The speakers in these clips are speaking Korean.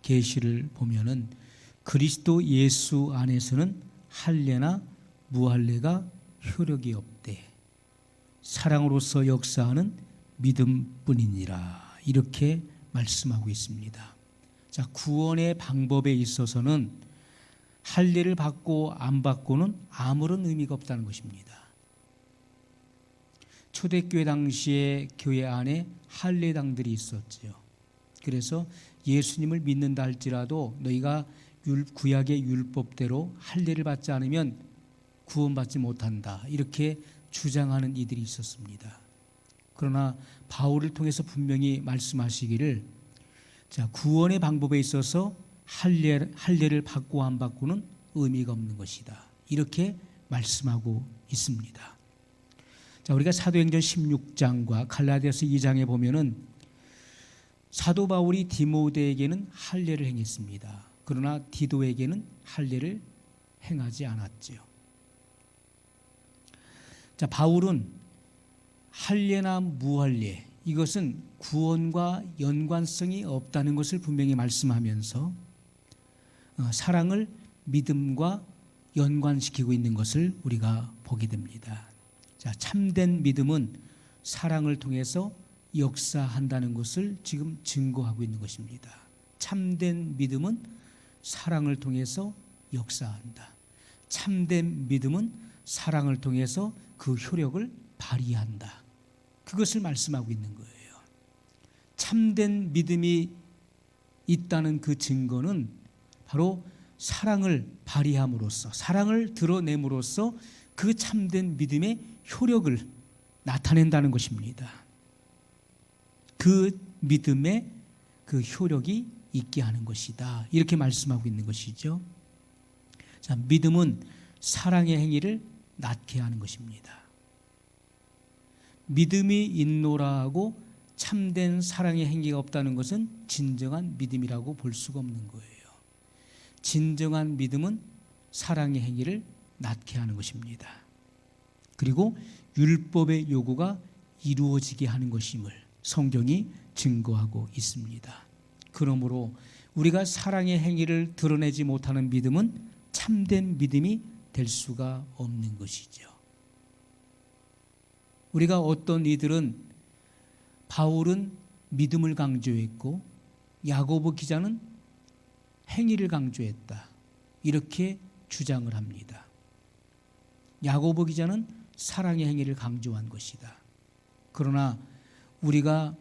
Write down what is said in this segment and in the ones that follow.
계시를 보면은 그리스도 예수 안에서는 할례나 무할례가 효력이 없대. 사랑으로서 역사하는 믿음뿐이니라. 이렇게 말씀하고 있습니다. 자, 구원의 방법에 있어서는 할례를 받고 안 받고는 아무런 의미가 없다는 것입니다. 초대교회 당시에 교회 안에 할례당들이 있었지요. 그래서 예수님을 믿는다 할지라도 너희가 구약의 율법대로 할례를 받지 않으면 구원받지 못한다. 이렇게 주장하는 이들이 있었습니다. 그러나 바울을 통해서 분명히 말씀하시기를 자, 구원의 방법에 있어서 할례를 받고 안 받고는 의미가 없는 것이다. 이렇게 말씀하고 있습니다. 자, 우리가 사도행전 16장과 갈라디아서 2장에 보면은 사도 바울이 디모데에게는 할례를 행했습니다. 그러나 디도에게는 할례를 행하지 않았지요. 자, 바울은 할례나 무할례 이것은 구원과 연관성이 없다는 것을 분명히 말씀하면서 사랑을 믿음과 연관시키고 있는 것을 우리가 보게 됩니다. 자, 참된 믿음은 사랑을 통해서 역사한다는 것을 지금 증거하고 있는 것입니다. 참된 믿음은 사랑을 통해서 역사한다. 참된 믿음은 사랑을 통해서 그 효력을 발휘한다. 그것을 말씀하고 있는 거예요. 참된 믿음이 있다는 그 증거는 바로 사랑을 발휘함으로써, 사랑을 드러냄으로써 그 참된 믿음의 효력을 나타낸다는 것입니다. 그 믿음의 그 효력이 있게 하는 것이다. 이렇게 말씀하고 있는 것이죠. 자, 믿음은 사랑의 행위를 낳게 하는 것입니다. 믿음이 있노라 하고 참된 사랑의 행위가 없다는 것은 진정한 믿음이라고 볼 수가 없는 거예요. 진정한 믿음은 사랑의 행위를 낳게 하는 것입니다. 그리고 율법의 요구가 이루어지게 하는 것임을 성경이 증거하고 있습니다. 그러므로 우리가 사랑의 행위를 드러내지 못하는 믿음은 참된 믿음이 될 수가 없는 것이죠. 우리가 어떤 이들은 바울은 믿음을 강조했고 야고보 기자는 행위를 강조했다. 이렇게 주장을 합니다. 야고보 기자는 사랑의 행위를 강조한 것이다. 그러나 우리가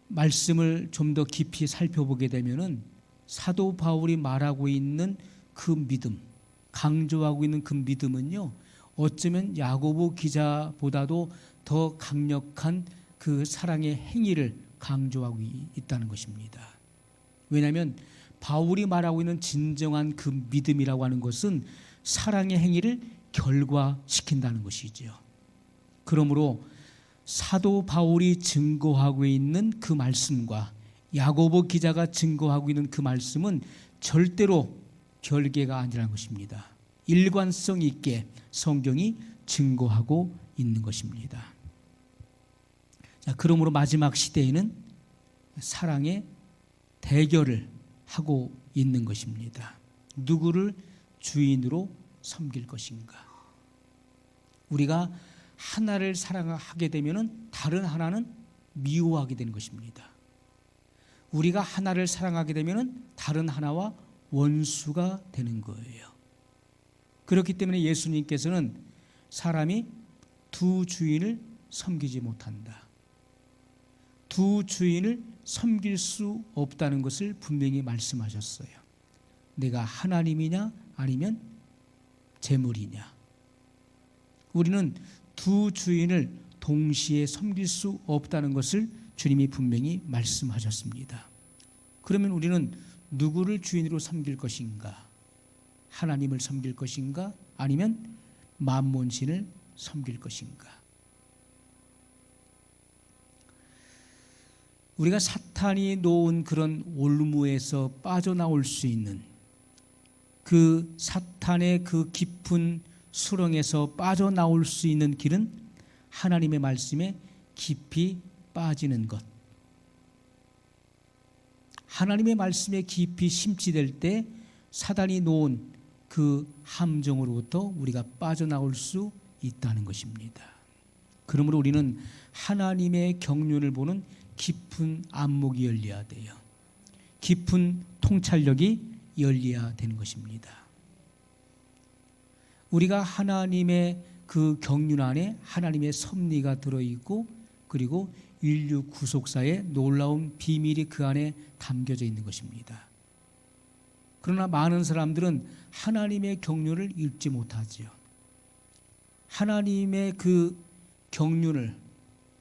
말씀을 좀 더 깊이 살펴보게 되면은 사도 바울이 말하고 있는 그 믿음, 강조하고 있는 그 믿음은요, 어쩌면 야고보 기자보다도 더 강력한 그 사랑의 행위를 강조하고 있다는 것입니다. 왜냐하면 바울이 말하고 있는 진정한 그 믿음이라고 하는 것은 사랑의 행위를 결과시킨다는 것이지요. 그러므로 사도 바울이 증거하고 있는 그 말씀과 야고보 기자가 증거하고 있는 그 말씀은 절대로 별개가 아니라는 것입니다. 일관성 있게 성경이 증거하고 있는 것입니다. 자, 그러므로 마지막 시대에는 사랑의 대결을 하고 있는 것입니다. 누구를 주인으로 섬길 것인가? 우리가 하나를 사랑하게 되면 다른 하나는 미워하게 되는 것입니다. 우리가 하나를 사랑하게 되면 다른 하나와 원수가 되는 거예요. 그렇기 때문에 예수님께서는 사람이 두 주인을 섬기지 못한다. 두 주인을 섬길 수 없다는 것을 분명히 말씀하셨어요. 내가 하나님이냐 아니면 재물이냐. 우리는 두 주인을 동시에 섬길 수 없다는 것을 주님이 분명히 말씀하셨습니다. 그러면 우리는 누구를 주인으로 섬길 것인가? 하나님을 섬길 것인가? 아니면 만몬신을 섬길 것인가? 우리가 사탄이 놓은 그런 올무에서 빠져나올 수 있는 그 사탄의 그 깊은 수렁에서 빠져나올 수 있는 길은 하나님의 말씀에 깊이 빠지는 것, 하나님의 말씀에 깊이 심취될 때 사단이 놓은 그 함정으로부터 우리가 빠져나올 수 있다는 것입니다. 그러므로 우리는 하나님의 경륜을 보는 깊은 안목이 열려야 돼요. 깊은 통찰력이 열려야 되는 것입니다. 우리가 하나님의 그 경륜 안에 하나님의 섭리가 들어있고 그리고 인류 구속사의 놀라운 비밀이 그 안에 담겨져 있는 것입니다. 그러나 많은 사람들은 하나님의 경륜을 읽지 못하지요. 하나님의 그 경륜을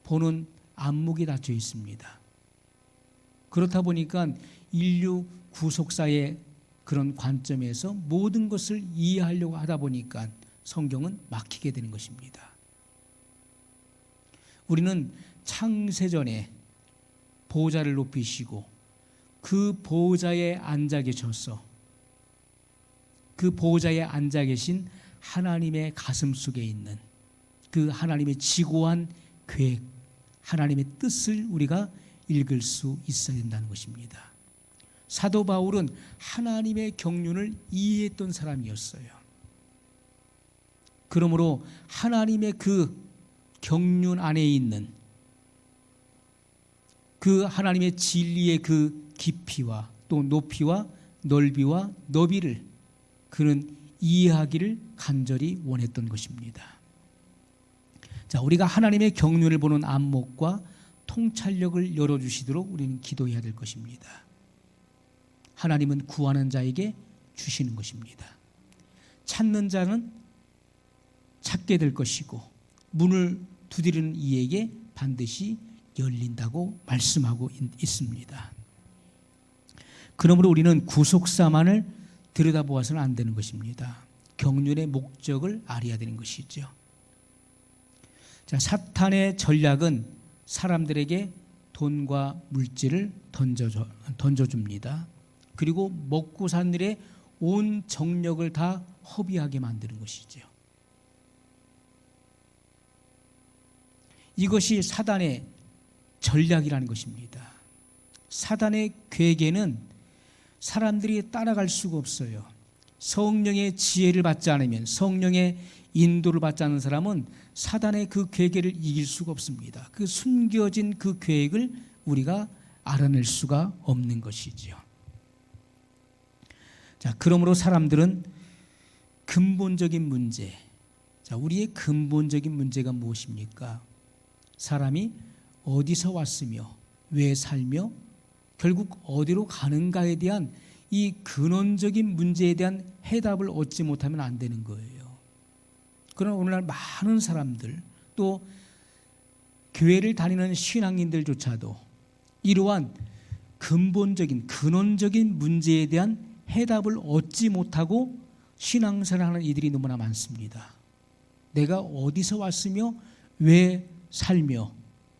보는 안목이 닫혀 있습니다. 그렇다 보니까 인류 구속사의 그런 관점에서 모든 것을 이해하려고 하다 보니까 성경은 막히게 되는 것입니다. 우리는 창세전에 보좌를 높이시고 그 보좌에 앉아 계셔서 그 보좌에 앉아 계신 하나님의 가슴 속에 있는 그 하나님의 지고한 계획, 하나님의 뜻을 우리가 읽을 수 있어야 된다는 것입니다. 사도 바울은 하나님의 경륜을 이해했던 사람이었어요. 그러므로 하나님의 그 경륜 안에 있는 그 하나님의 진리의 그 깊이와 또 높이와 넓이와 너비를 그는 이해하기를 간절히 원했던 것입니다. 자, 우리가 하나님의 경륜을 보는 안목과 통찰력을 열어주시도록 우리는 기도해야 될 것입니다. 하나님은 구하는 자에게 주시는 것입니다. 찾는 자는 찾게 될 것이고 문을 두드리는 이에게 반드시 열린다고 말씀하고 있습니다. 그러므로 우리는 구속사만을 들여다보아서는 안 되는 것입니다. 경륜의 목적을 알아야 되는 것이죠. 자, 사탄의 전략은 사람들에게 돈과 물질을 던져줍니다. 그리고 먹고 산 일에 온 정력을 다 허비하게 만드는 것이죠. 이것이 사단의 전략이라는 것입니다. 사단의 계획에는 사람들이 따라갈 수가 없어요. 성령의 지혜를 받지 않으면, 성령의 인도를 받지 않는 사람은 사단의 그 계획을 이길 수가 없습니다. 그 숨겨진 그 계획을 우리가 알아낼 수가 없는 것이지요. 자, 그러므로 사람들은 근본적인 문제, 자, 우리의 근본적인 문제가 무엇입니까? 사람이 어디서 왔으며 왜 살며 결국 어디로 가는가에 대한 이 근원적인 문제에 대한 해답을 얻지 못하면 안 되는 거예요. 그러나 오늘날 많은 사람들 또 교회를 다니는 신앙인들조차도 이러한 근본적인 근원적인 문제에 대한 해답을 얻지 못하고 신앙생활하는 이들이 너무나 많습니다. 내가 어디서 왔으며 왜 살며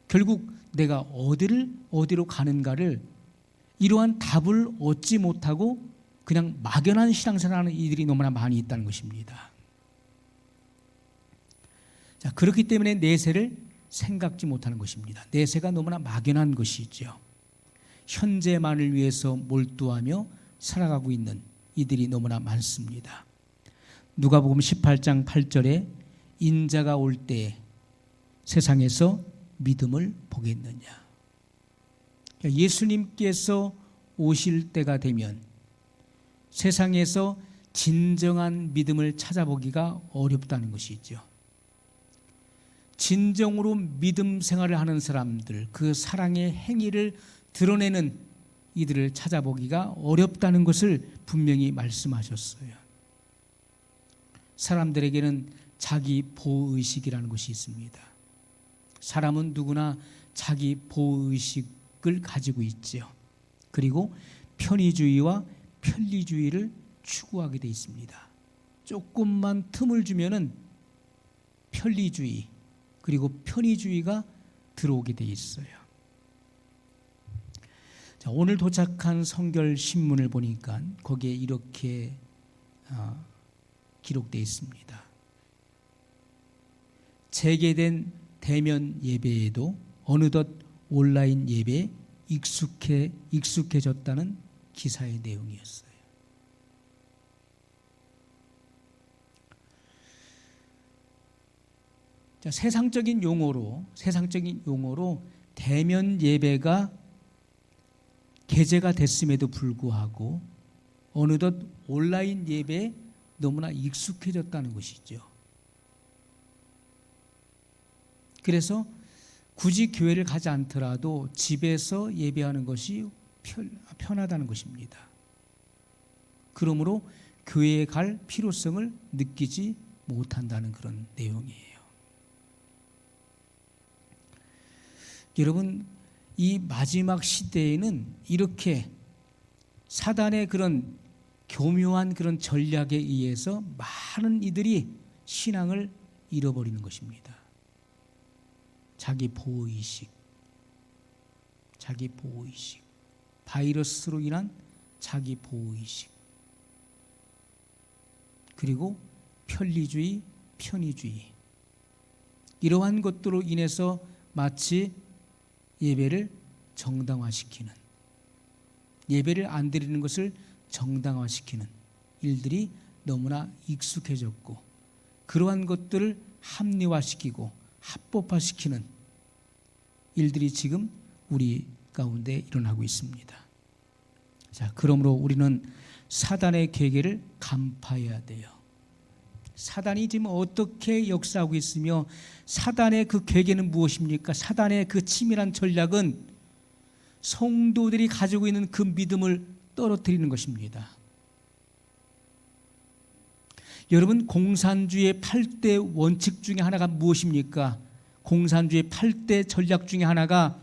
결국 내가 어디로 가는가를 이러한 답을 얻지 못하고 그냥 막연한 신앙생활하는 이들이 너무나 많이 있다는 것입니다. 자, 그렇기 때문에 내세를 생각지 못하는 것입니다. 내세가 너무나 막연한 것이죠. 현재만을 위해서 몰두하며 살아가고 있는 이들이 너무나 많습니다. 누가복음 18장 8절에 인자가 올 때 세상에서 믿음을 보겠느냐. 예수님께서 오실 때가 되면 세상에서 진정한 믿음을 찾아보기가 어렵다는 것이죠. 진정으로 믿음 생활을 하는 사람들, 그 사랑의 행위를 드러내는 이들을 찾아보기가 어렵다는 것을 분명히 말씀하셨어요. 사람들에게는 자기 보호의식이라는 것이 있습니다. 사람은 누구나 자기 보호의식을 가지고 있지요. 그리고 편의주의와 편리주의를 추구하게 돼 있습니다. 조금만 틈을 주면은 편리주의 그리고 편의주의가 들어오게 돼 있어요. 자, 오늘 도착한 성결 신문을 보니까 거기에 이렇게 기록되어 있습니다. 재개된 대면 예배에도 어느덧 온라인 예배에 익숙해졌다는 기사의 내용이었어요. 자, 세상적인 용어로 대면 예배가 개재가 됐음에도 불구하고 어느덧 온라인 예배에 너무나 익숙해졌다는 것이죠. 그래서 굳이 교회를 가지 않더라도 집에서 예배하는 것이 편하다는 것입니다. 그러므로 교회에 갈 필요성을 느끼지 못한다는 그런 내용이에요. 여러분, 이 마지막 시대에는 이렇게 사단의 그런 교묘한 그런 전략에 의해서 많은 이들이 신앙을 잃어버리는 것입니다. 자기 보호의식, 바이러스로 인한 자기 보호의식, 그리고 편리주의, 편의주의, 이러한 것들로 인해서 마치 예배를 정당화시키는, 예배를 안 드리는 것을 정당화시키는 일들이 너무나 익숙해졌고, 그러한 것들을 합리화시키고 합법화시키는 일들이 지금 우리 가운데 일어나고 있습니다. 자, 그러므로 우리는 사단의 계계를 간파해야 돼요. 사단이 지금 어떻게 역사하고 있으며 사단의 그 계계는 무엇입니까? 사단의 그 치밀한 전략은 성도들이 가지고 있는 그 믿음을 떨어뜨리는 것입니다. 여러분, 공산주의의 8대 원칙 중에 하나가 무엇입니까? 공산주의의 8대 전략 중에 하나가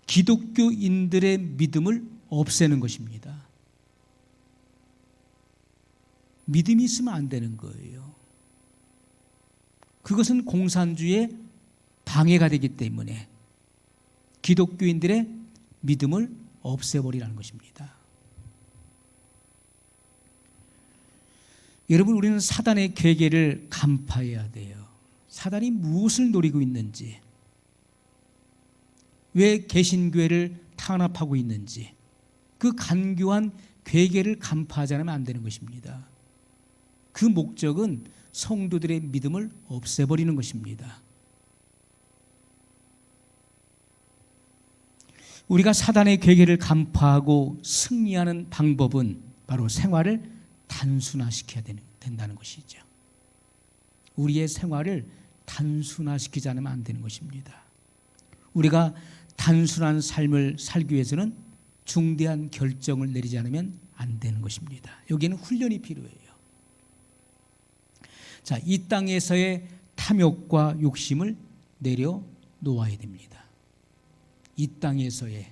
기독교인들의 믿음을 없애는 것입니다. 믿음이 있으면 안 되는 거예요. 그것은 공산주의의 방해가 되기 때문에 기독교인들의 믿음을 없애버리라는 것입니다. 여러분, 우리는 사단의 계계를 간파해야 돼요. 사단이 무엇을 노리고 있는지, 왜 개신교회를 탄압하고 있는지, 그 간교한 계계를 간파하지 않으면 안 되는 것입니다. 그 목적은 성도들의 믿음을 없애버리는 것입니다. 우리가 사단의 계계를 간파하고 승리하는 방법은 바로 생활을 단순화시켜야 된다는 것이죠. 우리의 생활을 단순화시키지 않으면 안 되는 것입니다. 우리가 단순한 삶을 살기 위해서는 중대한 결정을 내리지 않으면 안 되는 것입니다. 여기에는 훈련이 필요해요. 자, 이 땅에서의 탐욕과 욕심을 내려놓아야 됩니다. 이 땅에서의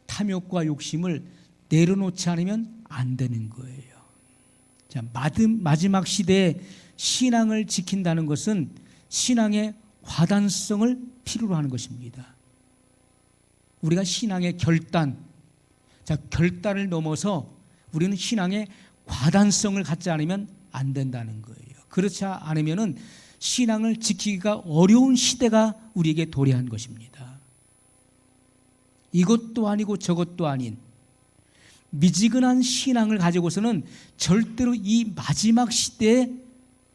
탐욕과 욕심을 내려놓지 않으면 안 되는 거예요. 자, 마지막 시대에 신앙을 지킨다는 것은 신앙의 과단성을 필요로 하는 것입니다. 우리가 신앙의 결단을 넘어서 우리는 신앙의 과단성을 갖지 않으면 안 된다는 거예요. 그렇지 않으면 신앙을 지키기가 어려운 시대가 우리에게 도래한 것입니다. 이것도 아니고 저것도 아닌 미지근한 신앙을 가지고서는 절대로 이 마지막 시대에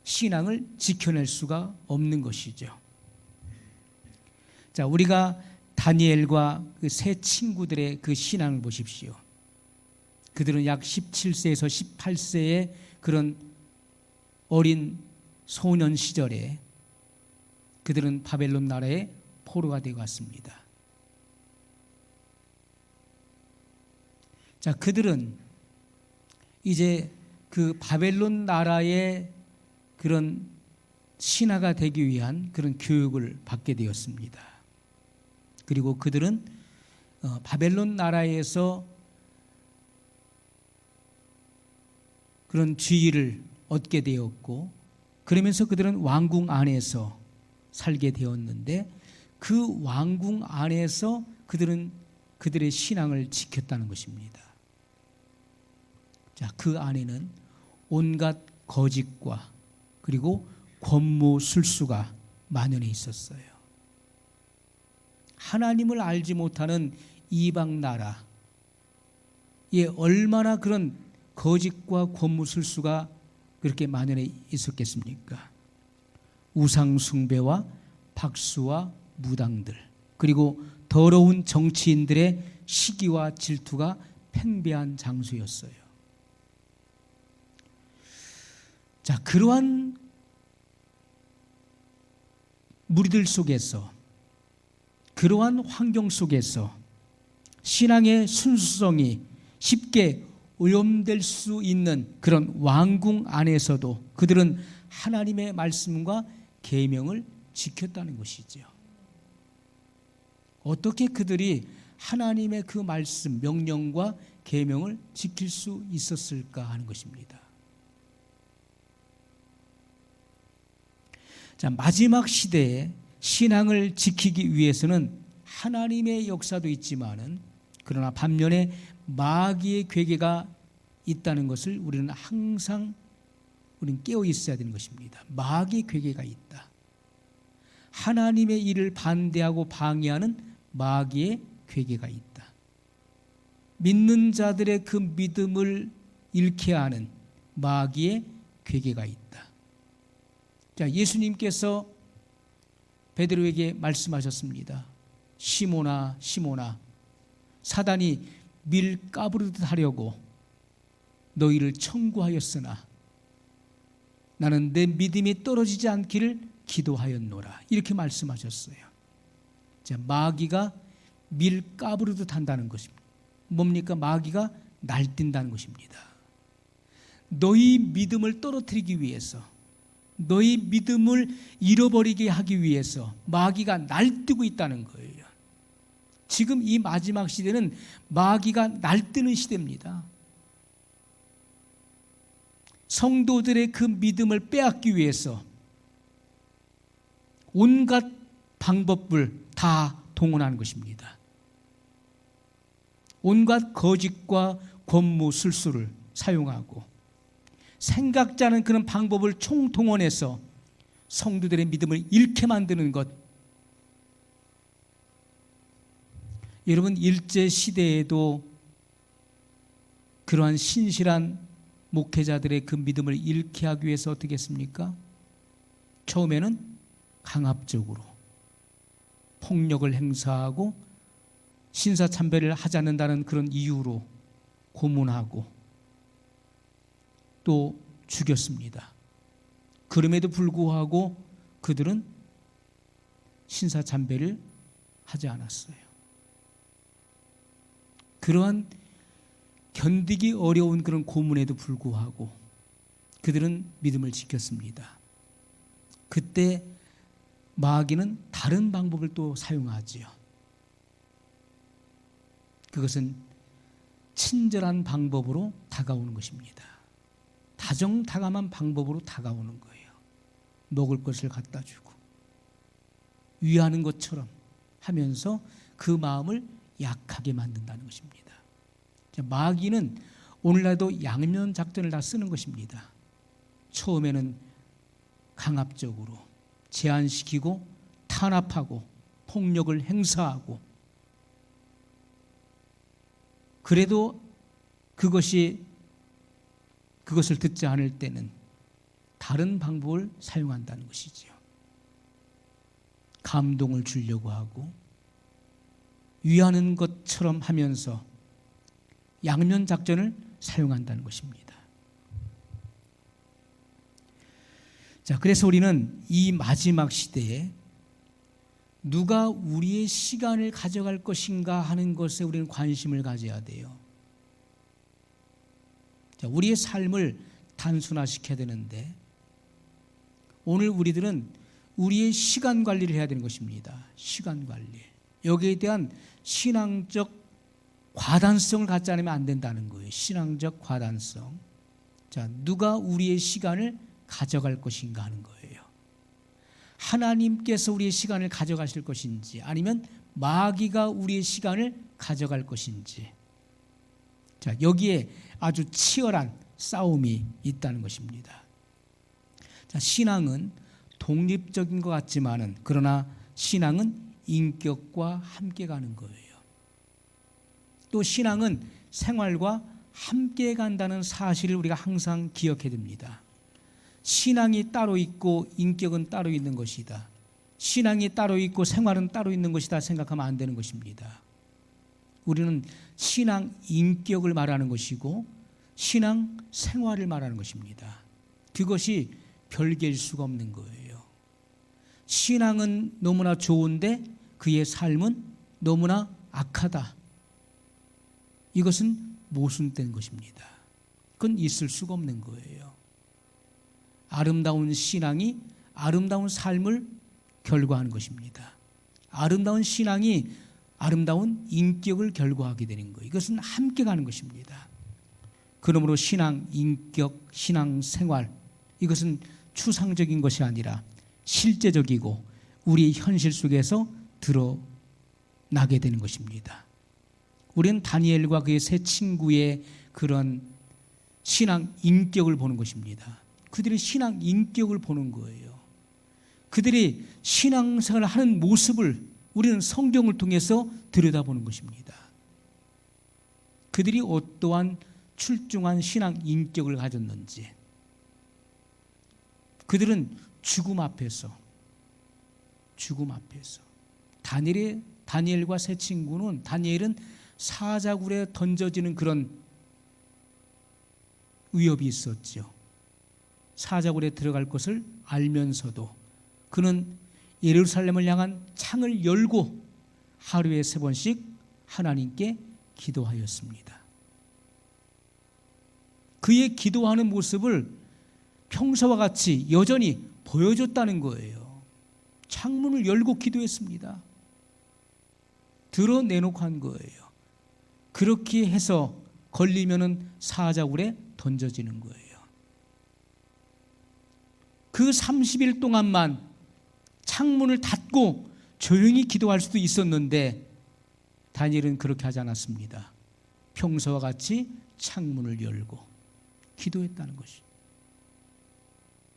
신앙을 지켜낼 수가 없는 것이죠. 자, 우리가 다니엘과 그 세 친구들의 그 신앙을 보십시오. 그들은 약 17세에서 18세의 그런 어린 소년 시절에 그들은 바벨론 나라의 포로가 되어 왔습니다. 자, 그들은 이제 그 바벨론 나라의 그런 신하가 되기 위한 그런 교육을 받게 되었습니다. 그리고 그들은 바벨론 나라에서 그런 지위를 얻게 되었고, 그러면서 그들은 왕궁 안에서 살게 되었는데, 그 왕궁 안에서 그들은 그들의 신앙을 지켰다는 것입니다. 자, 그 안에는 온갖 거짓과 그리고 권모술수가 만연해 있었어요. 하나님을 알지 못하는 이방 나라에 얼마나 그런 거짓과 권무술수가 그렇게 만연해 있었겠습니까? 우상 숭배와 박수와 무당들, 그리고 더러운 정치인들의 시기와 질투가 팽배한 장소였어요. 자, 그러한 무리들 속에서, 그러한 환경 속에서 신앙의 순수성이 쉽게 오염될 수 있는 그런 왕궁 안에서도 그들은 하나님의 말씀과 계명을 지켰다는 것이죠. 어떻게 그들이 하나님의 그 말씀, 명령과 계명을 지킬 수 있었을까 하는 것입니다. 자, 마지막 시대에 신앙을 지키기 위해서는 하나님의 역사도 있지만은 그러나 반면에 마귀의 괴계가 있다는 것을 우리는 항상 깨어 있어야 되는 것입니다. 마귀의 괴계가 있다. 하나님의 일을 반대하고 방해하는 마귀의 괴계가 있다. 믿는 자들의 그 믿음을 잃게 하는 마귀의 괴계가 있다. 자, 예수님께서 베드로에게 말씀하셨습니다. 시몬아, 시몬아, 사단이 밀 까부르듯 하려고 너희를 청구하였으나 나는 내 믿음이 떨어지지 않기를 기도하였노라. 이렇게 말씀하셨어요. 자, 마귀가 밀 까부르듯 한다는 것입니다. 뭡니까? 마귀가 날뛴다는 것입니다. 너희 믿음을 떨어뜨리기 위해서, 너희 믿음을 잃어버리게 하기 위해서 마귀가 날뛰고 있다는 거예요. 지금 이 마지막 시대는 마귀가 날뛰는 시대입니다. 성도들의 그 믿음을 빼앗기 위해서 온갖 방법을 다 동원하는 것입니다. 온갖 거짓과 권무술수를 사용하고 생각지 않은 그런 방법을 총동원해서 성도들의 믿음을 잃게 만드는 것. 여러분, 일제시대에도 그러한 신실한 목회자들의 그 믿음을 잃게 하기 위해서 어떻게 했습니까? 처음에는 강압적으로 폭력을 행사하고 신사참배를 하지 않는다는 그런 이유로 고문하고 또 죽였습니다. 그럼에도 불구하고 그들은 신사참배를 하지 않았어요. 그러한 견디기 어려운 그런 고문에도 불구하고 그들은 믿음을 지켰습니다. 그때 마귀는 다른 방법을 또 사용하지요. 그것은 친절한 방법으로 다가오는 것입니다. 다정다감한 방법으로 다가오는 거예요. 먹을 것을 갖다 주고 위하는 것처럼 하면서 그 마음을 약하게 만든다는 것입니다. 마귀는 오늘날도 양면 작전을 다 쓰는 것입니다. 처음에는 강압적으로 제한시키고 탄압하고 폭력을 행사하고, 그래도 그것을 듣지 않을 때는 다른 방법을 사용한다는 것이죠. 감동을 주려고 하고 위하는 것처럼 하면서 양면 작전을 사용한다는 것입니다. 자, 그래서 우리는 이 마지막 시대에 누가 우리의 시간을 가져갈 것인가 하는 것에 우리는 관심을 가져야 돼요. 자, 우리의 삶을 단순화시켜야 되는데 오늘 우리들은 우리의 시간 관리를 해야 되는 것입니다. 시간 관리. 여기에 대한 신앙적 과단성을 갖지 않으면 안 된다는 거예요. 신앙적 과단성. 자, 누가 우리의 시간을 가져갈 것인가 하는 거예요. 하나님께서 우리의 시간을 가져가실 것인지 아니면 마귀가 우리의 시간을 가져갈 것인지. 자, 여기에 아주 치열한 싸움이 있다는 것입니다. 자, 신앙은 독립적인 것 같지만은 그러나 신앙은 인격과 함께 가는 거예요. 또 신앙은 생활과 함께 간다는 사실을 우리가 항상 기억해야 됩니다. 신앙이 따로 있고 인격은 따로 있는 것이다. 신앙이 따로 있고 생활은 따로 있는 것이다 생각하면 안 되는 것입니다. 우리는 신앙 인격을 말하는 것이고 신앙 생활을 말하는 것입니다. 그것이 별개일 수가 없는 거예요. 신앙은 너무나 좋은데 그의 삶은 너무나 악하다. 이것은 모순된 것입니다. 그건 있을 수가 없는 거예요. 아름다운 신앙이 아름다운 삶을 결과하는 것입니다. 아름다운 신앙이 아름다운 인격을 결과하게 되는 거예요. 이것은 함께 가는 것입니다. 그러므로 신앙, 인격, 신앙, 생활 이것은 추상적인 것이 아니라 실제적이고 우리 현실 속에서 드러나게 되는 것입니다. 우리는 다니엘과 그의 세 친구의 그런 신앙 인격을 보는 것입니다. 그들의 신앙 인격을 보는 거예요. 그들이 신앙생활을 하는 모습을 우리는 성경을 통해서 들여다보는 것입니다. 그들이 어떠한 출중한 신앙 인격을 가졌는지, 그들은 죽음 앞에서 다니엘과 세 친구는 다니엘은 사자굴에 던져지는 그런 위협이 있었죠. 사자굴에 들어갈 것을 알면서도 그는 예루살렘을 향한 창을 열고 하루에 3번씩 하나님께 기도하였습니다. 그의 기도하는 모습을 평소와 같이 여전히 보여줬다는 거예요. 창문을 열고 기도했습니다. 드러내놓고 한 거예요. 그렇게 해서 걸리면은 사자굴에 던져지는 거예요. 그 30일 동안만 창문을 닫고 조용히 기도할 수도 있었는데 다니엘은 그렇게 하지 않았습니다. 평소와 같이 창문을 열고 기도했다는 것이.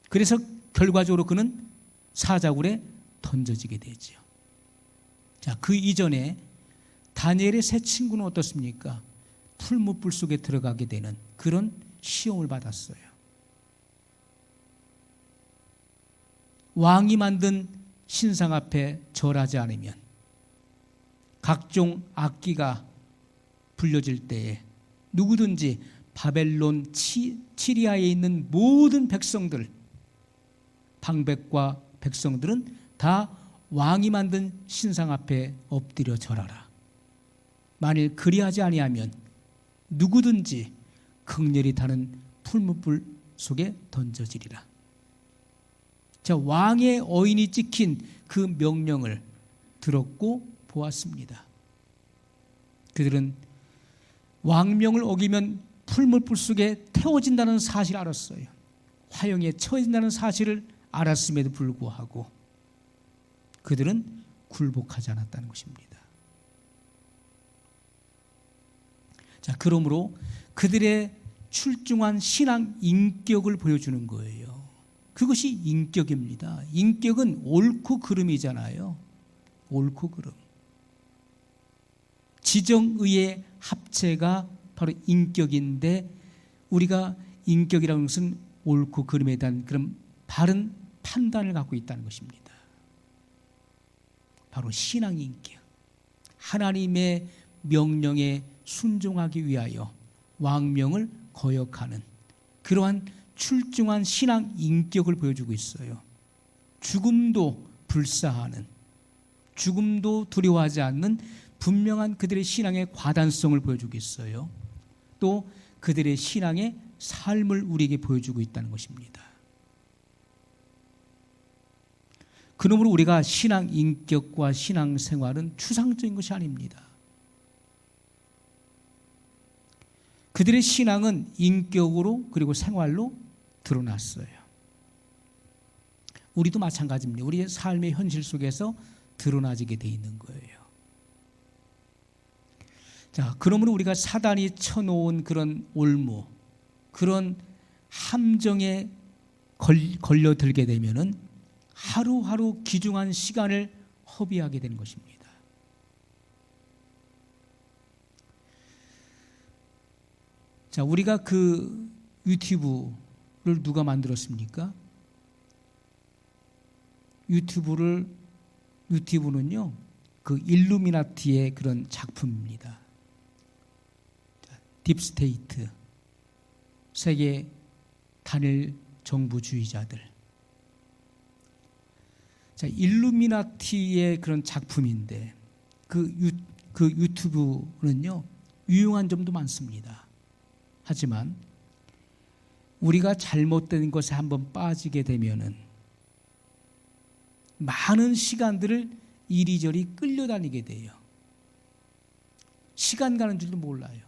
그래서 결과적으로 그는 사자굴에 던져지게 되죠. 자, 그 이전에 다니엘의 세 친구는 어떻습니까? 풀무불 속에 들어가게 되는 그런 시험을 받았어요. 왕이 만든 신상 앞에 절하지 않으면 각종 악기가 불려질 때에 누구든지 바벨론 시리아에 있는 모든 백성들, 방백과 백성들은 다 왕이 만든 신상 앞에 엎드려 절하라. 만일 그리하지 아니하면 누구든지 극렬히 타는 풀무불 속에 던져지리라. 자, 왕의 어인이 찍힌 그 명령을 들었고 보았습니다. 그들은 왕명을 어기면 풀무불 속에 태워진다는 사실을 알았어요. 화형에 처해진다는 사실을 알았음에도 불구하고 그들은 굴복하지 않았다는 것입니다. 자, 그러므로 그들의 출중한 신앙 인격을 보여주는 거예요. 그것이 인격입니다. 인격은 옳고 그름이잖아요. 옳고 그름. 지정의의 합체가 바로 인격인데 우리가 인격이라는 것은 옳고 그름에 대한 그런 바른 판단을 갖고 있다는 것입니다. 바로 신앙 인격. 하나님의 명령에 순종하기 위하여 왕명을 거역하는 그러한 출중한 신앙 인격을 보여주고 있어요. 죽음도 불사하는, 죽음도 두려워하지 않는 분명한 그들의 신앙의 과단성을 보여주고 있어요. 또 그들의 신앙의 삶을 우리에게 보여주고 있다는 것입니다. 그러므로 우리가 신앙 인격과 신앙 생활은 추상적인 것이 아닙니다. 그들의 신앙은 인격으로 그리고 생활로 드러났어요. 우리도 마찬가지입니다. 우리의 삶의 현실 속에서 드러나지게 돼 있는 거예요. 자, 그러므로 우리가 사단이 쳐놓은 그런 올무, 그런 함정에 걸려들게 되면은 하루하루 귀중한 시간을 허비하게 되는 것입니다. 자, 우리가 그 유튜브를 누가 만들었습니까? 유튜브는요, 그 일루미나티의 그런 작품입니다. 딥스테이트, 세계 단일 정부주의자들. 자, 일루미나티의 그런 작품인데 그 유튜브는요, 유용한 점도 많습니다. 하지만 우리가 잘못된 것에 한번 빠지게 되면은 많은 시간들을 이리저리 끌려다니게 돼요. 시간 가는 줄도 몰라요.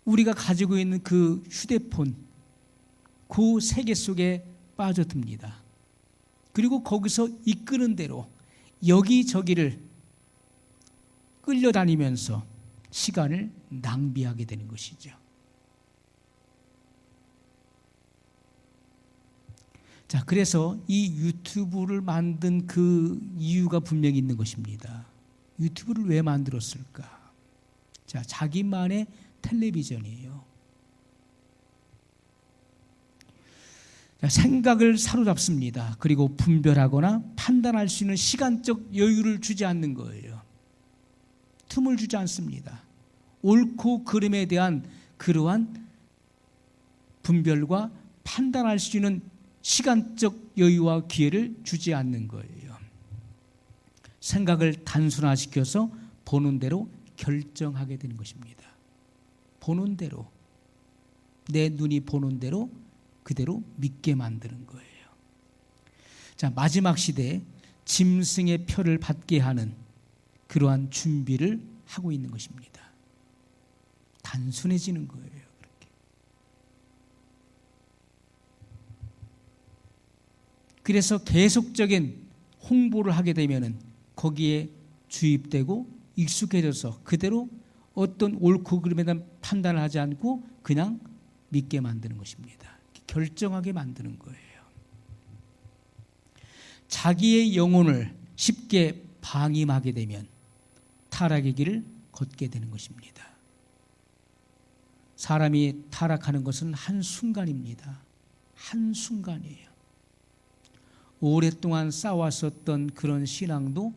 우리가 가지고 있는 그 휴대폰, 그 세계 속에 빠져듭니다. 그리고 거기서 이끄는 대로 여기저기를 끌려다니면서 시간을 낭비하게 되는 것이죠. 자, 그래서 이 유튜브를 만든 그 이유가 분명히 있는 것입니다. 유튜브를 왜 만들었을까? 자, 자기만의 텔레비전이에요. 자, 생각을 사로잡습니다. 그리고 분별하거나 판단할 수 있는 시간적 여유를 주지 않는 거예요. 틈을 주지 않습니다. 옳고 그름에 대한 그러한 분별과 판단할 수 있는 시간적 여유와 기회를 주지 않는 거예요. 생각을 단순화시켜서 보는 대로 결정하게 되는 것입니다. 보는 대로, 내 눈이 보는 대로 그대로 믿게 만드는 거예요. 자, 마지막 시대에 짐승의 표를 받게 하는 그러한 준비를 하고 있는 것입니다. 단순해지는 거예요. 그렇게. 그래서 계속적인 홍보를 하게 되면은 거기에 주입되고 익숙해져서 그대로 어떤 옳고 그름에 대한 판단을 하지 않고 그냥 믿게 만드는 것입니다. 결정하게 만드는 거예요. 자기의 영혼을 쉽게 방임하게 되면 타락의 길을 걷게 되는 것입니다. 사람이 타락하는 것은 한순간입니다. 한순간이에요. 오랫동안 쌓아왔었던 그런 신앙도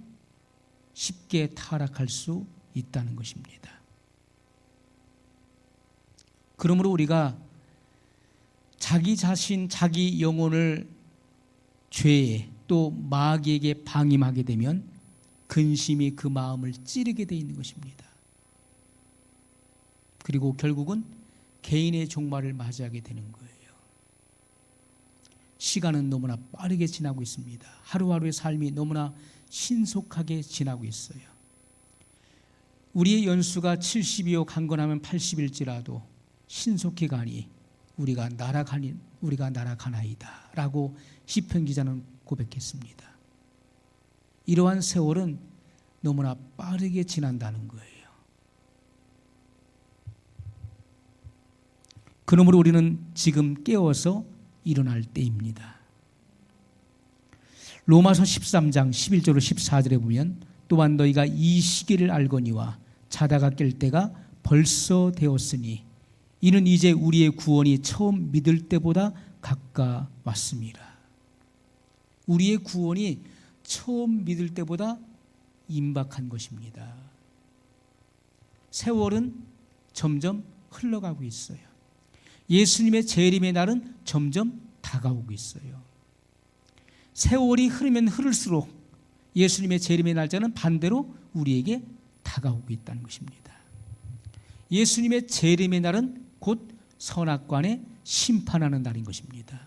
쉽게 타락할 수 있다는 것입니다. 그러므로 우리가 자기 자신, 자기 영혼을 죄에 또 마귀에게 방임하게 되면 근심이 그 마음을 찌르게 돼 있는 것입니다. 그리고 결국은 개인의 종말을 맞이하게 되는 거예요. 시간은 너무나 빠르게 지나고 있습니다. 하루하루의 삶이 너무나 신속하게 지나고 있어요. 우리의 연수가 70이요 강건하면 80일지라도 신속히 가니 우리가 날아가나이다 라고 시편 기자는 고백했습니다. 이러한 세월은 너무나 빠르게 지난다는 거예요. 그러므로 우리는 지금 깨어서 일어날 때입니다. 로마서 13장 11절로 14절에 보면 또한 너희가 이 시기를 알거니와 자다가 깰 때가 벌써 되었으니 이는 이제 우리의 구원이 처음 믿을 때보다 가까웠습니다. 우리의 구원이 처음 믿을 때보다 임박한 것입니다. 세월은 점점 흘러가고 있어요. 예수님의 재림의 날은 점점 다가오고 있어요. 세월이 흐르면 흐를수록 예수님의 재림의 날짜는 반대로 우리에게 다가오고 있다는 것입니다. 예수님의 재림의 날은 곧 선악관에 심판하는 날인 것입니다.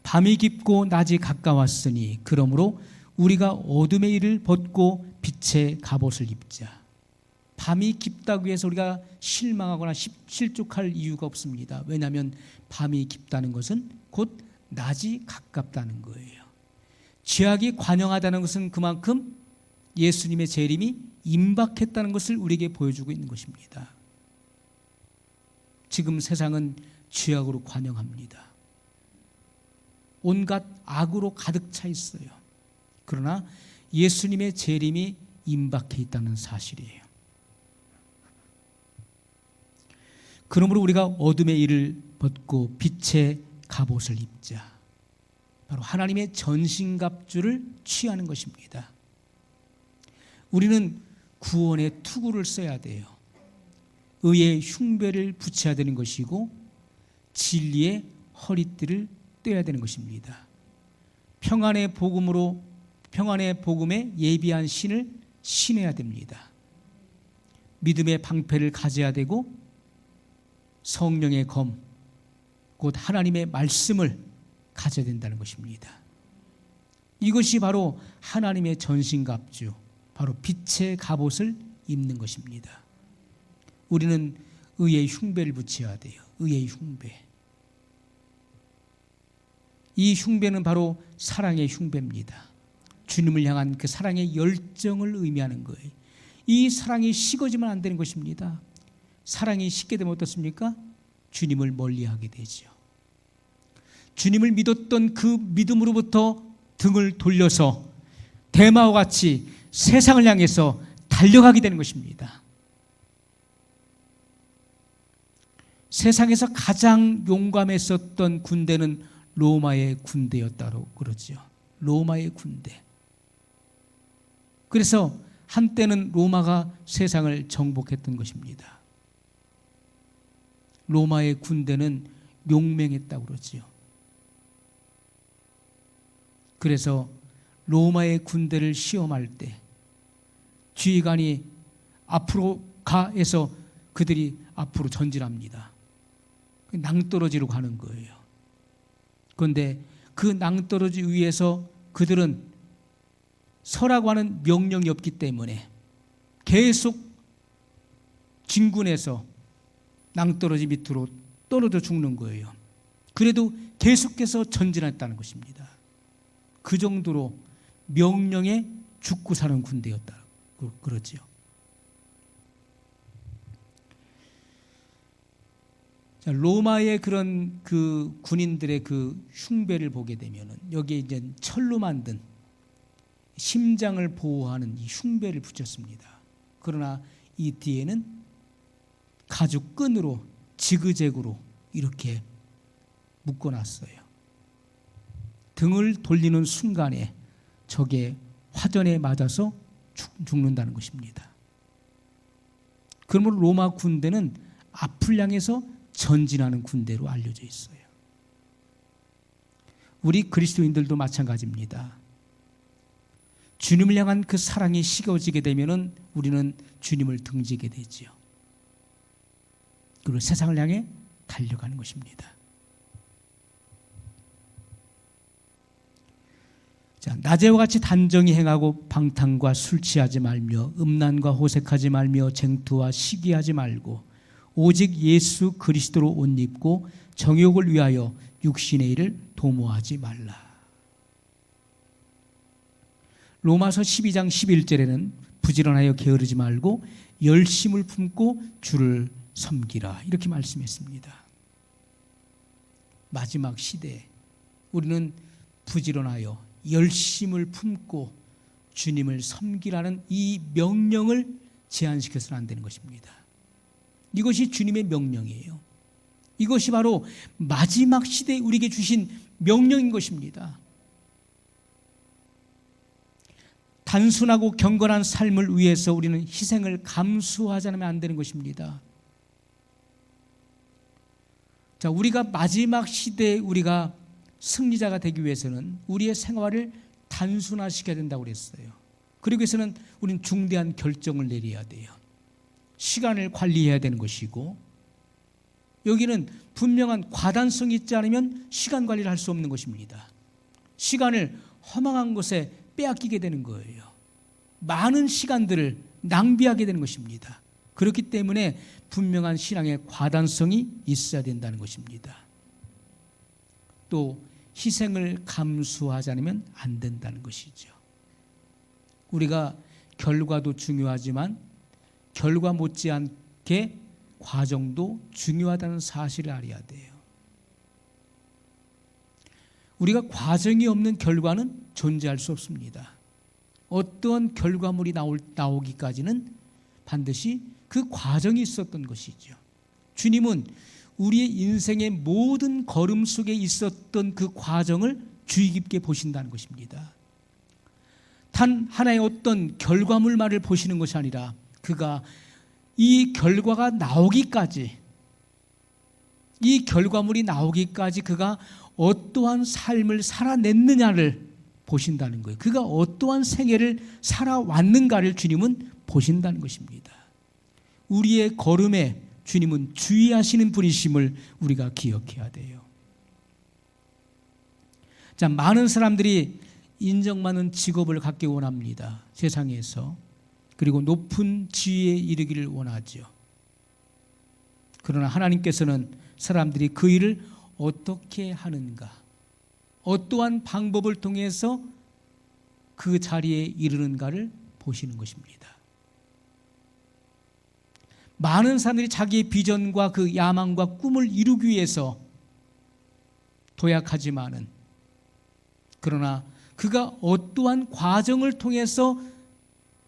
밤이 깊고 낮이 가까웠으니 그러므로 우리가 어둠의 일을 벗고 빛의 갑옷을 입자. 밤이 깊다고 해서 우리가 실망하거나 실족할 이유가 없습니다. 왜냐하면 밤이 깊다는 것은 곧 낮이 가깝다는 거예요. 죄악이 관영하다는 것은 그만큼 예수님의 재림이 임박했다는 것을 우리에게 보여주고 있는 것입니다. 지금 세상은 죄악으로 관영합니다. 온갖 악으로 가득 차 있어요. 그러나 예수님의 재림이 임박해 있다는 사실이에요. 그러므로 우리가 어둠의 일을 벗고 빛의 갑옷을 입자. 바로 하나님의 전신갑주를 취하는 것입니다. 우리는 구원의 투구를 써야 돼요. 의의 흉배를 붙여야 되는 것이고 진리의 허리띠를 떼야 되는 것입니다. 평안의 복음에 예비한 신을 신어야 됩니다. 믿음의 방패를 가져야 되고 성령의 검, 곧 하나님의 말씀을 가져야 된다는 것입니다. 이것이 바로 하나님의 전신갑주, 바로 빛의 갑옷을 입는 것입니다. 우리는 의의 흉배를 붙여야 돼요. 의의 흉배. 이 흉배는 바로 사랑의 흉배입니다. 주님을 향한 그 사랑의 열정을 의미하는 거예요. 이 사랑이 식어지면 안 되는 것입니다. 사랑이 식게 되면 어떻습니까? 주님을 멀리하게 되죠. 주님을 믿었던 그 믿음으로부터 등을 돌려서 대마와 같이 세상을 향해서 달려가게 되는 것입니다. 세상에서 가장 용감했었던 군대는 로마의 군대였다고 그러죠. 로마의 군대. 그래서 한때는 로마가 세상을 정복했던 것입니다. 로마의 군대는 용맹했다고 그러지요. 그래서 로마의 군대를 시험할 때 지휘관이 앞으로 가해서 그들이 앞으로 전진합니다. 낭떠러지로 가는 거예요. 그런데 그 낭떠러지 위에서 그들은 서라고 하는 명령이 없기 때문에 계속 진군해서 낭떠러지 밑으로 떨어져 죽는 거예요. 그래도 계속해서 전진했다는 것입니다. 그 정도로 명령에 죽고 사는 군대였다고 그러지요. 자, 로마의 그런 그 군인들의 그 흉배를 보게 되면은 여기에 이제 철로 만든 심장을 보호하는 이 흉배를 붙였습니다. 그러나 이 뒤에는 가죽 끈으로 지그재그로 이렇게 묶어놨어요. 등을 돌리는 순간에 적의 화전에 맞아서 죽는다는 것입니다. 그러므로 로마 군대는 앞을 향해서 전진하는 군대로 알려져 있어요. 우리 그리스도인들도 마찬가지입니다. 주님을 향한 그 사랑이 식어지게 되면은 우리는 주님을 등지게 되지요. 그리고 세상을 향해 달려가는 것입니다. 자, 낮에와 같이 단정히 행하고 방탕과 술 취하지 말며 음란과 호색하지 말며 쟁투와 시기하지 말고 오직 예수 그리스도로 옷 입고 정욕을 위하여 육신의 일을 도모하지 말라. 로마서 12장 11절에는 부지런하여 게으르지 말고 열심을 품고 주를 섬기라 이렇게 말씀했습니다. 마지막 시대에 우리는 부지런하여 열심을 품고 주님을 섬기라는 이 명령을 제한시켜서는 안 되는 것입니다. 이것이 주님의 명령이에요. 이것이 바로 마지막 시대에 우리에게 주신 명령인 것입니다. 단순하고 경건한 삶을 위해서 우리는 희생을 감수하지 않으면 안 되는 것입니다. 자, 우리가 마지막 시대에 우리가 승리자가 되기 위해서는 우리의 생활을 단순화시켜야 된다고 그랬어요. 그러기 위해서는 우리는 중대한 결정을 내려야 돼요. 시간을 관리해야 되는 것이고 여기는 분명한 과단성이 있지 않으면 시간 관리를 할 수 없는 것입니다. 시간을 허망한 것에 빼앗기게 되는 거예요. 많은 시간들을 낭비하게 되는 것입니다. 그렇기 때문에 분명한 신앙의 과단성이 있어야 된다는 것입니다. 또 희생을 감수하지 않으면 안 된다는 것이죠. 우리가 결과도 중요하지만 결과 못지않게 과정도 중요하다는 사실을 알아야 돼요. 우리가 과정이 없는 결과는 존재할 수 없습니다. 어떤 결과물이 나오기까지는 반드시 그 과정이 있었던 것이죠. 주님은 우리의 인생의 모든 걸음 속에 있었던 그 과정을 주의 깊게 보신다는 것입니다. 단 하나의 어떤 결과물만을 보시는 것이 아니라 그가 이 결과가 나오기까지, 이 결과물이 나오기까지 그가 어떠한 삶을 살아냈느냐를 보신다는 거예요. 그가 어떠한 생애를 살아왔는가를 주님은 보신다는 것입니다. 우리의 걸음에 주님은 주의하시는 분이심을 우리가 기억해야 돼요. 자, 많은 사람들이 인정받는 직업을 갖기 원합니다. 세상에서. 그리고 높은 지위에 이르기를 원하죠. 그러나 하나님께서는 사람들이 그 일을 어떻게 하는가, 어떠한 방법을 통해서 그 자리에 이르는가를 보시는 것입니다. 많은 사람들이 자기의 비전과 그 야망과 꿈을 이루기 위해서 도약하지만은, 그러나 그가 어떠한 과정을 통해서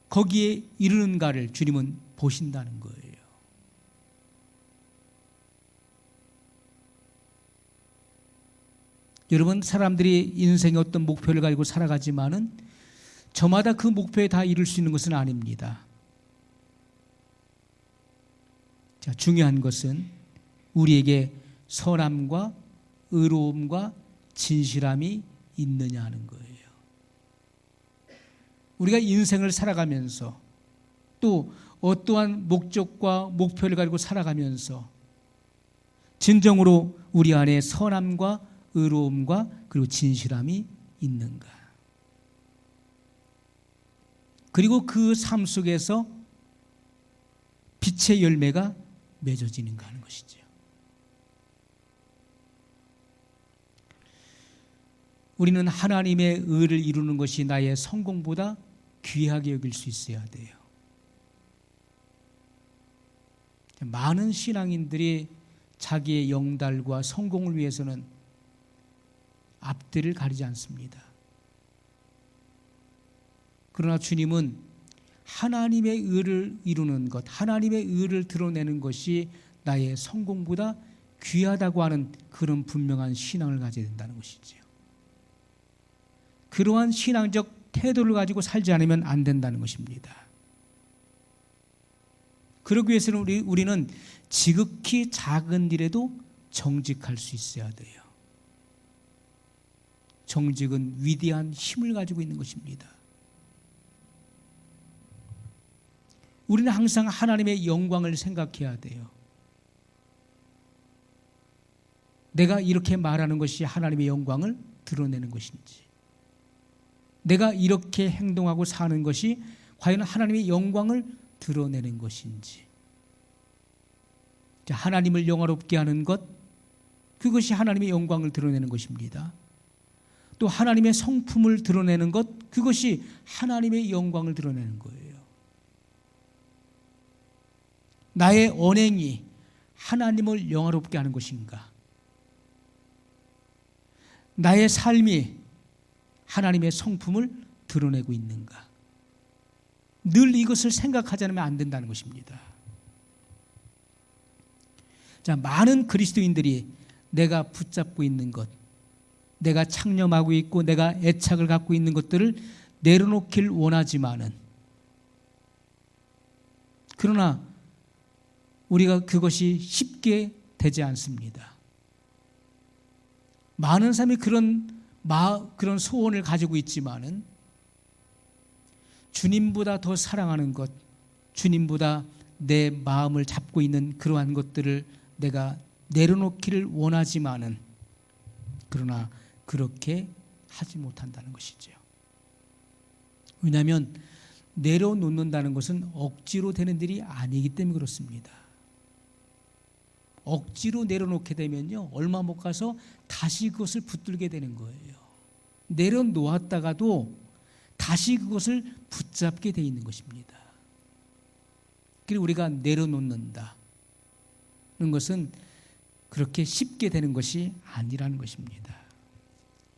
거기에 이르는가를 주님은 보신다는 거예요. 여러분, 사람들이 인생의 어떤 목표를 가지고 살아가지만은 저마다 그 목표에 다 이룰 수 있는 것은 아닙니다. 자, 중요한 것은 우리에게 선함과 의로움과 진실함이 있느냐 하는 거예요. 우리가 인생을 살아가면서 또 어떠한 목적과 목표를 가지고 살아가면서 진정으로 우리 안에 선함과 의로움과 그리고 진실함이 있는가. 그리고 그 삶 속에서 빛의 열매가 맺어지는가 하는 것이죠. 우리는 하나님의 의를 이루는 것이 나의 성공보다 귀하게 여길 수 있어야 돼요. 많은 신앙인들이 자기의 영달과 성공을 위해서는 앞뒤를 가리지 않습니다. 그러나 주님은 하나님의 의를 이루는 것, 하나님의 의를 드러내는 것이 나의 성공보다 귀하다고 하는 그런 분명한 신앙을 가져야 된다는 것이죠. 그러한 신앙적 태도를 가지고 살지 않으면 안 된다는 것입니다. 그러기 위해서는 우리는 지극히 작은 일에도 정직할 수 있어야 돼요. 정직은 위대한 힘을 가지고 있는 것입니다. 우리는 항상 하나님의 영광을 생각해야 돼요. 내가 이렇게 말하는 것이 하나님의 영광을 드러내는 것인지, 내가 이렇게 행동하고 사는 것이 과연 하나님의 영광을 드러내는 것인지. 하나님을 영화롭게 하는 것, 그것이 하나님의 영광을 드러내는 것입니다. 또 하나님의 성품을 드러내는 것, 그것이 하나님의 영광을 드러내는 거예요. 나의 언행이 하나님을 영화롭게 하는 것인가? 나의 삶이 하나님의 성품을 드러내고 있는가? 늘 이것을 생각하지 않으면 안 된다는 것입니다. 자, 많은 그리스도인들이 내가 붙잡고 있는 것, 내가 창념하고 있고 내가 애착을 갖고 있는 것들을 내려놓길 원하지만은, 그러나 우리가 그것이 쉽게 되지 않습니다. 많은 사람이 그런 소원을 가지고 있지만은 주님보다 더 사랑하는 것, 주님보다 내 마음을 잡고 있는 그러한 것들을 내가 내려놓기를 원하지만은, 그러나 그렇게 하지 못한다는 것이죠. 왜냐하면 내려놓는다는 것은 억지로 되는 일이 아니기 때문에 그렇습니다. 억지로 내려놓게 되면요, 얼마 못 가서 다시 그것을 붙들게 되는 거예요. 내려놓았다가도 다시 그것을 붙잡게 돼 있는 것입니다. 그리고 우리가 내려놓는다는 것은 그렇게 쉽게 되는 것이 아니라는 것입니다.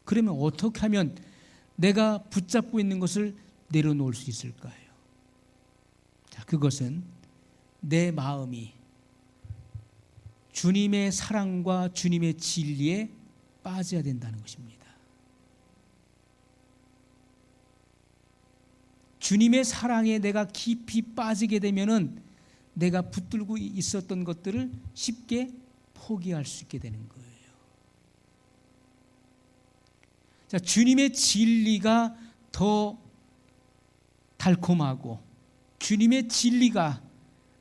그러면 어떻게 하면 내가 붙잡고 있는 것을 내려놓을 수 있을까요? 자, 그것은 내 마음이 주님의 사랑과 주님의 진리에 빠져야 된다는 것입니다. 주님의 사랑에 내가 깊이 빠지게 되면은 내가 붙들고 있었던 것들을 쉽게 포기할 수 있게 되는 거예요. 자, 주님의 진리가 더 달콤하고 주님의 진리가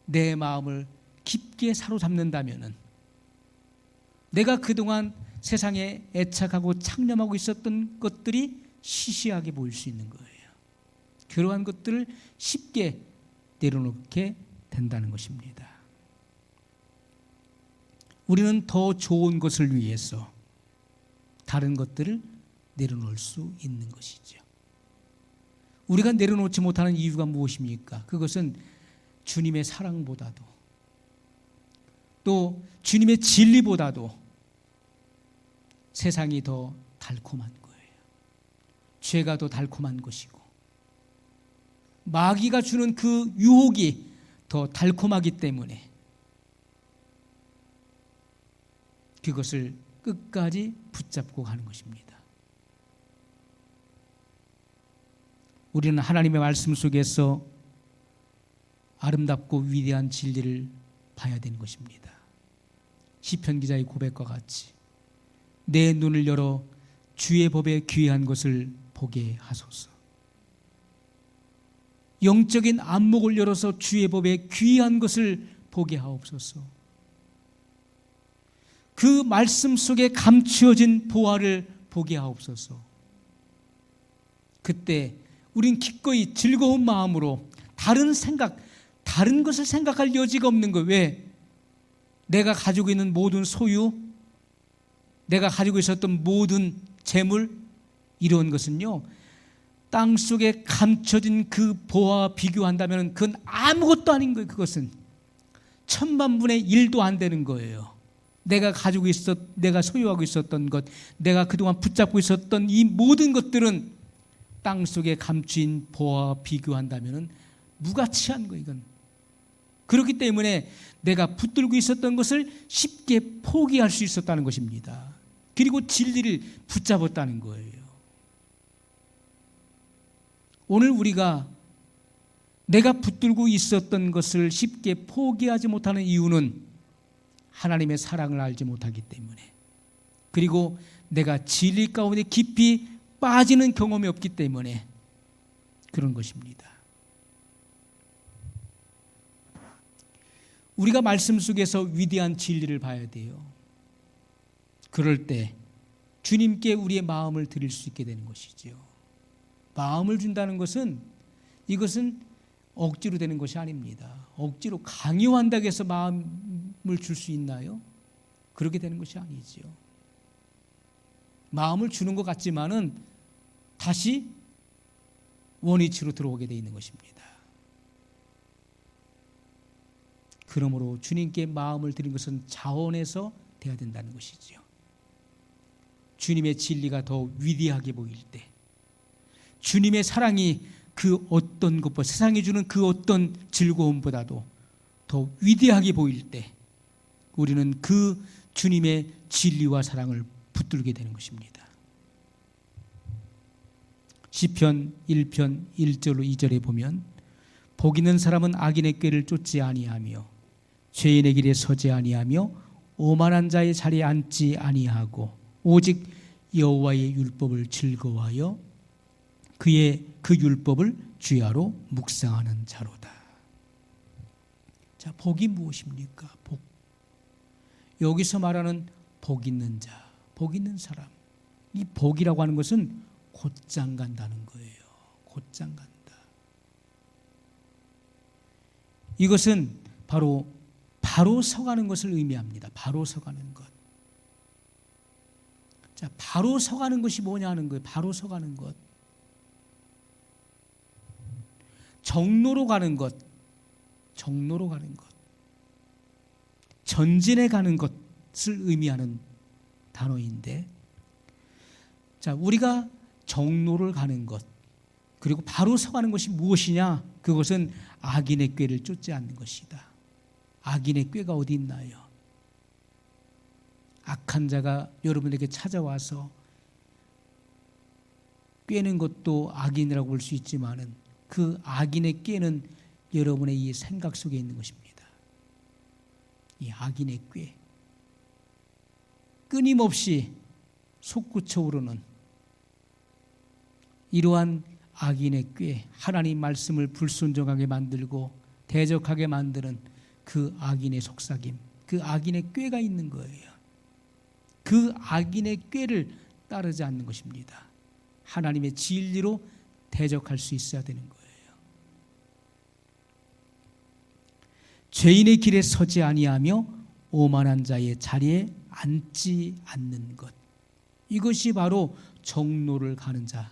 내 마음을 깊게 사로잡는다면은 내가 그동안 세상에 애착하고 창념하고 있었던 것들이 시시하게 보일 수 있는 거예요. 그러한 것들을 쉽게 내려놓게 된다는 것입니다. 우리는 더 좋은 것을 위해서 다른 것들을 내려놓을 수 있는 것이죠. 우리가 내려놓지 못하는 이유가 무엇입니까? 그것은 주님의 사랑보다도 또 주님의 진리보다도 세상이 더 달콤한 거예요. 죄가 더 달콤한 것이고 마귀가 주는 그 유혹이 더 달콤하기 때문에 그것을 끝까지 붙잡고 가는 것입니다. 우리는 하나님의 말씀 속에서 아름답고 위대한 진리를 봐야 되는 것입니다. 시편 기자의 고백과 같이 내 눈을 열어 주의 법에 귀한 것을 보게 하소서. 영적인 안목을 열어서 주의 법에 귀한 것을 보게 하옵소서. 그 말씀 속에 감추어진 보화를 보게 하옵소서. 그때 우린 기꺼이 즐거운 마음으로 다른 것을 생각할 여지가 없는 거예요. 왜? 내가 가지고 있는 모든 소유, 내가 가지고 있었던 모든 재물, 이런 것은요, 땅 속에 감춰진 그 보화와 비교한다면 그건 아무것도 아닌 거예요. 그것은 천만분의 1도 안 되는 거예요. 내가 소유하고 있었던 것, 내가 그동안 붙잡고 있었던 이 모든 것들은 땅 속에 감추인 보화와 비교한다면 무가치한 거예요. 이건. 그렇기 때문에 내가 붙들고 있었던 것을 쉽게 포기할 수 있었다는 것입니다. 그리고 진리를 붙잡았다는 거예요. 오늘 우리가 내가 붙들고 있었던 것을 쉽게 포기하지 못하는 이유는 하나님의 사랑을 알지 못하기 때문에, 그리고 내가 진리 가운데 깊이 빠지는 경험이 없기 때문에 그런 것입니다. 우리가 말씀 속에서 위대한 진리를 봐야 돼요. 그럴 때 주님께 우리의 마음을 드릴 수 있게 되는 것이죠. 마음을 준다는 것은 이것은 억지로 되는 것이 아닙니다. 억지로 강요한다고 해서 마음을 줄 수 있나요? 그렇게 되는 것이 아니죠. 마음을 주는 것 같지만은 다시 원위치로 들어오게 되어 있는 것입니다. 그러므로 주님께 마음을 드린 것은 자원해서 돼야 된다는 것이죠. 주님의 진리가 더 위대하게 보일 때, 주님의 사랑이 그 어떤 것보다, 세상이 주는 그 어떤 즐거움보다도 더 위대하게 보일 때 우리는 그 주님의 진리와 사랑을 붙들게 되는 것입니다. 시편 1편 1절로 2절에 보면 복 있는 사람은 악인의 꾀를 쫓지 아니하며 죄인의 길에 서지 아니하며 오만한 자의 자리에 앉지 아니하고 오직 여호와의 율법을 즐거워하여 그의 그 율법을 주야로 묵상하는 자로다. 자, 복이 무엇입니까? 복. 여기서 말하는 복 있는 자, 복 있는 사람. 이 복이라고 하는 것은 곧장 간다는 거예요. 곧장 간다. 이것은 바로 서가는 것을 의미합니다. 바로 서가는 것. 자, 바로 서가는 것이 뭐냐 하는 거예요. 바로 서가는 것. 정로로 가는 것. 정로로 가는 것. 전진해 가는 것을 의미하는 단어인데, 자, 우리가 정로를 가는 것, 그리고 바로 서가는 것이 무엇이냐? 그것은 악인의 꾀를 쫓지 않는 것이다. 악인의 꾀가 어디 있나요? 악한 자가 여러분에게 찾아와서 꾀는 것도 악인이라고 볼 수 있지만은 그 악인의 꾀는 여러분의 이 생각 속에 있는 것입니다. 이 악인의 꾀, 끊임없이 솟구쳐 오르는 이러한 악인의 꾀, 하나님 말씀을 불순종하게 만들고 대적하게 만드는 그 악인의 속삭임, 그 악인의 꾀가 있는 거예요. 그 악인의 꾀를 따르지 않는 것입니다. 하나님의 진리로 대적할 수 있어야 되는 거예요. 죄인의 길에 서지 아니하며 오만한 자의 자리에 앉지 않는 것, 이것이 바로 정로를 가는 자,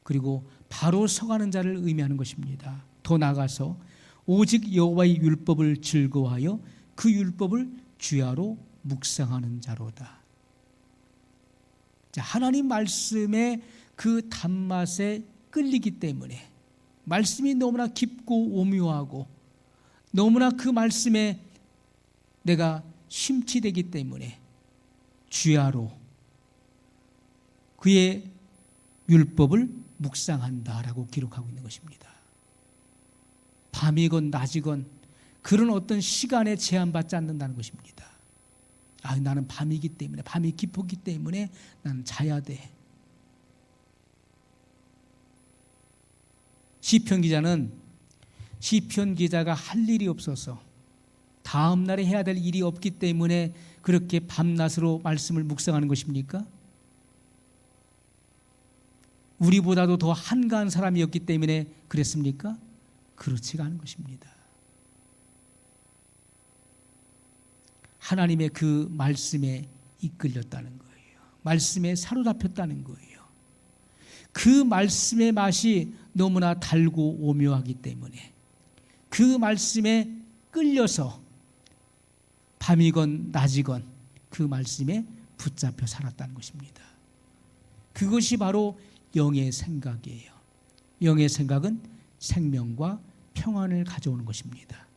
그리고 바로 서가는 자를 의미하는 것입니다. 더 나아가서 오직 여호와의 율법을 즐거워하여 그 율법을 주야로 묵상하는 자로다. 자, 하나님 말씀의 그 단맛에 끌리기 때문에, 말씀이 너무나 깊고 오묘하고 너무나 그 말씀에 내가 심취되기 때문에 주야로 그의 율법을 묵상한다라고 기록하고 있는 것입니다. 밤이건 낮이건 그런 어떤 시간에 제한받지 않는다는 것입니다. 나는 밤이기 때문에, 밤이 깊었기 때문에 나는 자야 돼. 시편 기자가 할 일이 없어서 다음 날에 해야 될 일이 없기 때문에 그렇게 밤낮으로 말씀을 묵상하는 것입니까? 우리보다도 더 한가한 사람이었기 때문에 그랬습니까? 그렇지가 않은 것입니다. 하나님의 그 말씀에 이끌렸다는 거예요. 말씀에 사로잡혔다는 거예요. 그 말씀의 맛이 너무나 달고 오묘하기 때문에 그 말씀에 끌려서 밤이건 낮이건 그 말씀에 붙잡혀 살았다는 것입니다. 그것이 바로 영의 생각이에요. 영의 생각은 생명과 평안을 가져오는 것입니다.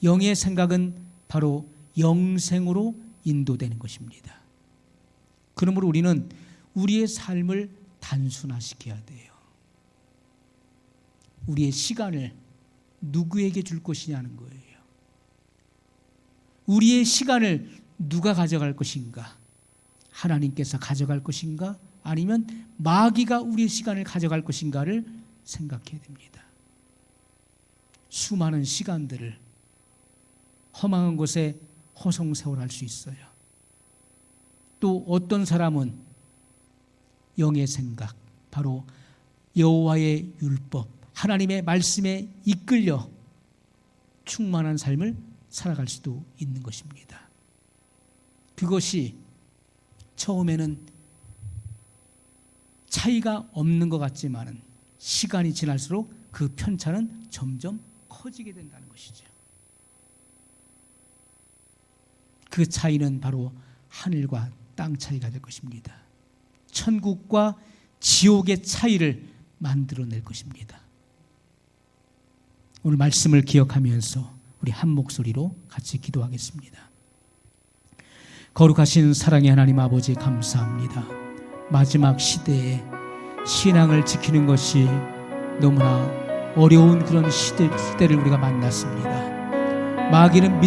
영의 생각은 바로 영생으로 인도되는 것입니다. 그러므로 우리는 우리의 삶을 단순화시켜야 돼요. 우리의 시간을 누구에게 줄 것이냐는 거예요. 우리의 시간을 누가 가져갈 것인가? 하나님께서 가져갈 것인가? 아니면 마귀가 우리의 시간을 가져갈 것인가를 생각해야 됩니다. 수많은 시간들을 허망한 곳에 허송세월할 수 있어요. 또 어떤 사람은 영의 생각, 바로 여호와의 율법, 하나님의 말씀에 이끌려 충만한 삶을 살아갈 수도 있는 것입니다. 그것이 처음에는 차이가 없는 것 같지만 시간이 지날수록 그 편차는 점점 커지게 된다는 것이죠. 그 차이는 바로 하늘과 땅 차이가 될 것입니다. 천국과 지옥의 차이를 만들어낼 것입니다. 오늘 말씀을 기억하면서 우리 한 목소리로 같이 기도하겠습니다. 거룩하신 사랑의 하나님 아버지, 감사합니다. 마지막 시대에 신앙을 지키는 것이 너무나 어려운 그런 시대를 우리가 만났습니다. 마귀는